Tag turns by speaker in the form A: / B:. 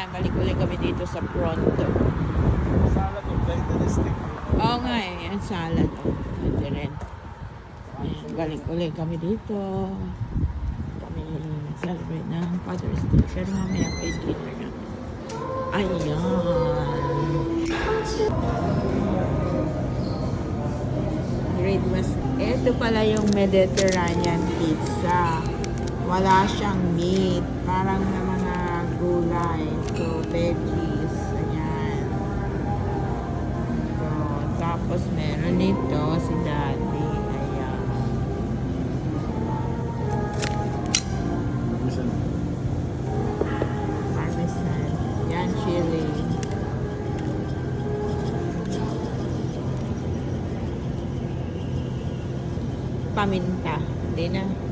A: Ayan, balik-ulit kami dito sa Pronto.
B: Salad of stick.
A: Oo nga eh, yan salad. Pwede rin. Ayan, balik-ulit kami dito. Kami celebrate ng Father's Day. Pero mamaya pa yung dinner na. Ayan. Great West. Ito pala yung Mediterranean pizza. Wala siyang meat. Parang na mga gulay. So, veggies. Ayan. So, tapos meron ito si Daddy. Ayan. Parmesan. Yan, chili. Paminta. Hindi na.